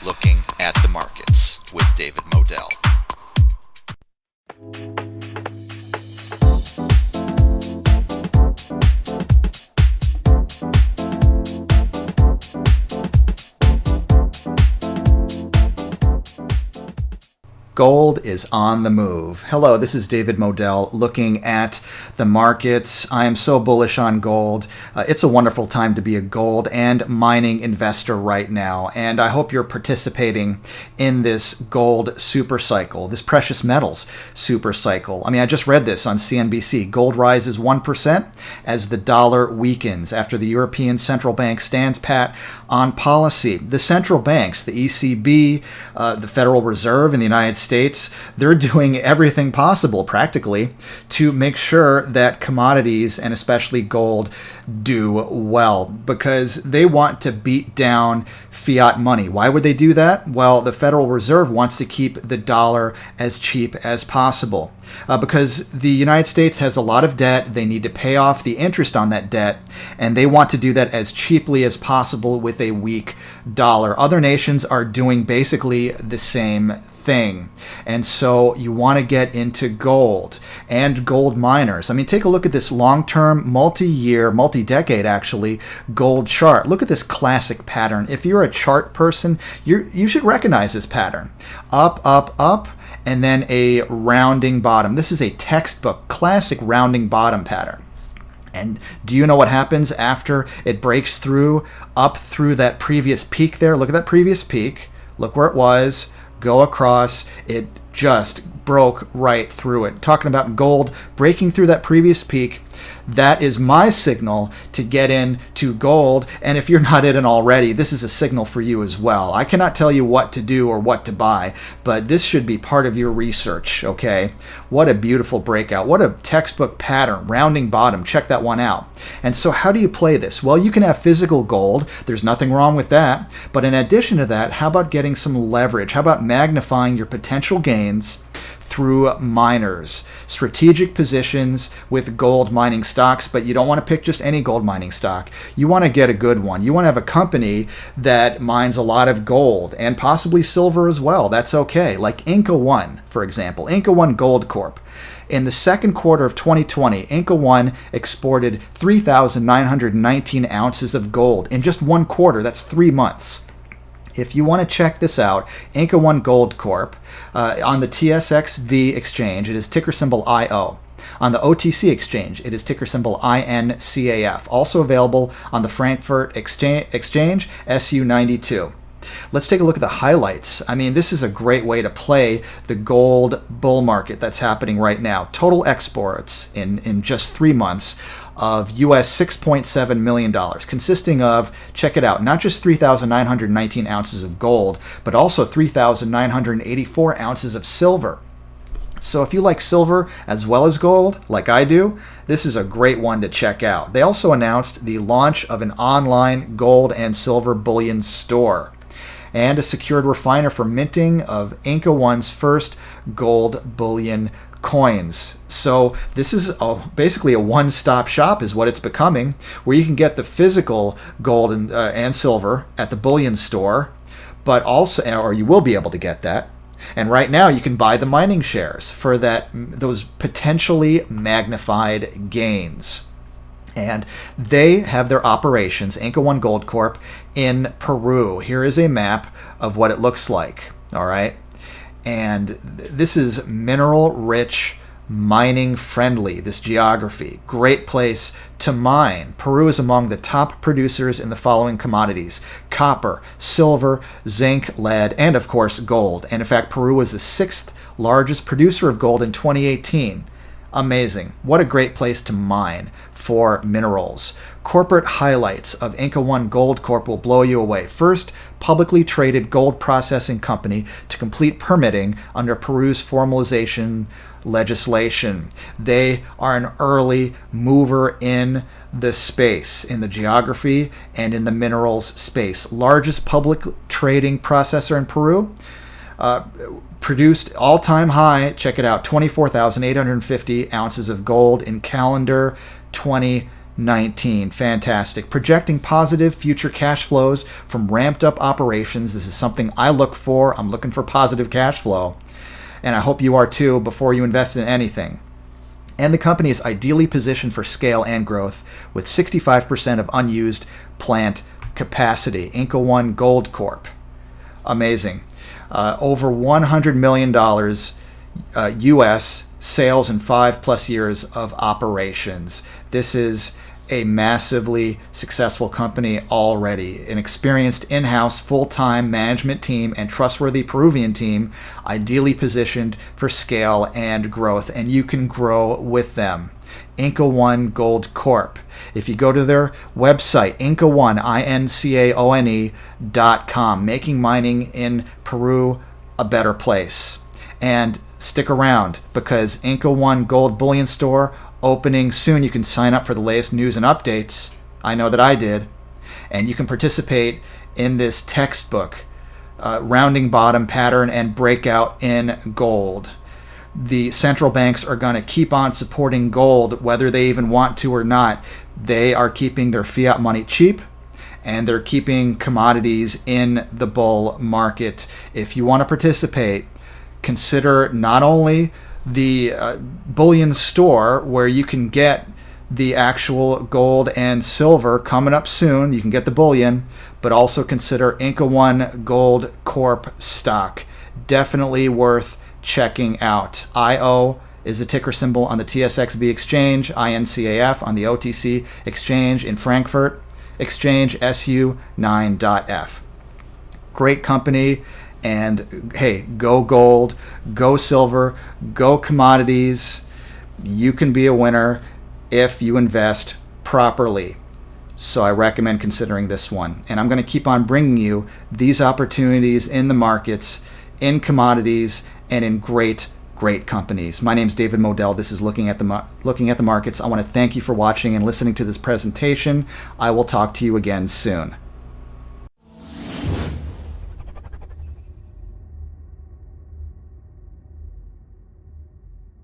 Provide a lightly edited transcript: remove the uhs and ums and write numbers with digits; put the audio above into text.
Looking at the Markets with David Modell. Gold is on the move. Hello, this is David Modell looking at the markets. I am so bullish on gold. It's a wonderful time to be a gold and mining investor right now. And I hope you're participating in this gold super cycle, this precious metals super cycle. I mean, I just read this on CNBC. Gold rises 1% as the dollar weakens after the European Central Bank stands pat on policy. The central banks, the ECB, the Federal Reserve in the United States, they're doing everything possible practically to make sure that commodities and especially gold do well because they want to beat down fiat money. Why would they do that? Well, the Federal Reserve wants to keep the dollar as cheap as possible. Because the United States has a lot of debt, they need to pay off the interest on that debt, and they want to do that as cheaply as possible with a weak dollar. Other nations are doing basically the same thing. And so you want to get into gold and gold miners. I mean, take a look at this long-term, multi-year, multi-decade actually, gold chart. Look at this classic pattern. If you're a chart person, you should recognize this pattern. Up, up, up, and then a rounding bottom. This is a textbook, classic rounding bottom pattern. And do you know what happens after it breaks through, up through that previous peak there? Look at that previous peak. Look where it was. Go across. It just broke right through it. Talking about gold breaking through that previous peak, that is my signal to get into gold. And if you're not in it already, this is a signal for you as well. I cannot tell you what to do or what to buy, but this should be part of your research, okay? What a beautiful breakout. What a textbook pattern, rounding bottom. Check that one out. And so how do you play this? Well, you can have physical gold. There's nothing wrong with that. But in addition to that, how about getting some leverage? How about magnifying your potential gains through miners, strategic positions with gold mining stocks, but you don't want to pick just any gold mining stock. You want to get a good one. You want to have a company that mines a lot of gold and possibly silver as well. That's okay. Like Inca One, for example, Inca One Gold Corp. In the second quarter of 2020, Inca One exported 3,919 ounces of gold in just one quarter. That's 3 months. If you want to check this out, Inca One Gold Corp, on the TSXV exchange, it is ticker symbol IO. On the OTC exchange, it is ticker symbol INCAF. Also available on the Frankfurt exchange, SU92. Let's take a look at the highlights. I mean, this is a great way to play the gold bull market that's happening right now. Total exports in just 3 months of US $6.7 million, consisting of, check it out, not just 3,919 ounces of gold, but also 3,984 ounces of silver. So if you like silver as well as gold, like I do, this is a great one to check out. They also announced the launch of an online gold and silver bullion store and a secured refiner for minting of Inca One's first gold bullion coins. So this is basically a one-stop shop is what it's becoming, where you can get the physical gold and silver at the bullion store, but also, or you will be able to get that. And right now you can buy the mining shares for those potentially magnified gains. And they have their operations, Inca One Gold Corp, in Peru. Here is a map of what it looks like, all right? And this is mineral-rich, mining-friendly, this geography. Great place to mine. Peru is among the top producers in the following commodities: copper, silver, zinc, lead, and of course gold. And in fact, Peru was the 6th largest producer of gold in 2018. Amazing. What a great place to mine for minerals. Corporate highlights of Inca One Gold Corp will blow you away. First, publicly traded gold processing company to complete permitting under Peru's formalization legislation. They are an early mover in the space, in the geography and in the minerals space. Largest public trading processor in Peru. Produced all-time high, check it out, 24,850 ounces of gold in calendar 2020. 19. Fantastic. Projecting positive future cash flows from ramped up operations. This is something I look for. I'm looking for positive cash flow. And I hope you are too before you invest in anything. And the company is ideally positioned for scale and growth with 65% of unused plant capacity. Inca One Gold Corp. Amazing. Over $100 million US sales in 5+ years of operations. This is a massively successful company already. An experienced in-house full-time management team and trustworthy Peruvian team, ideally positioned for scale and growth, and you can grow with them. Inca One Gold Corp. If you go to their website, Incaone, INCAONE.com, making mining in Peru a better place. And stick around because Inca One Gold Bullion Store opening soon. You can sign up for the latest news and updates. I know that I did. And you can participate in this textbook, rounding bottom pattern and breakout in gold. The central banks are going to keep on supporting gold, whether they even want to or not. They are keeping their fiat money cheap, and they're keeping commodities in the bull market. If you want to participate, consider not only the bullion store where you can get the actual gold and silver coming up soon. You can get the bullion, but also consider Inca One Gold Corp stock. Definitely worth checking out. IO is the ticker symbol on the TSXV exchange, INCAF on the OTC exchange in Frankfurt, exchange SU9.F. Great company. And hey, go gold, go silver, go commodities. You can be a winner if you invest properly. So I recommend considering this one. And I'm going to keep on bringing you these opportunities in the markets, in commodities, and in great companies. My name is David Modell. This is Looking at the Markets. I want to thank you for watching and listening to this presentation. I will talk to you again soon.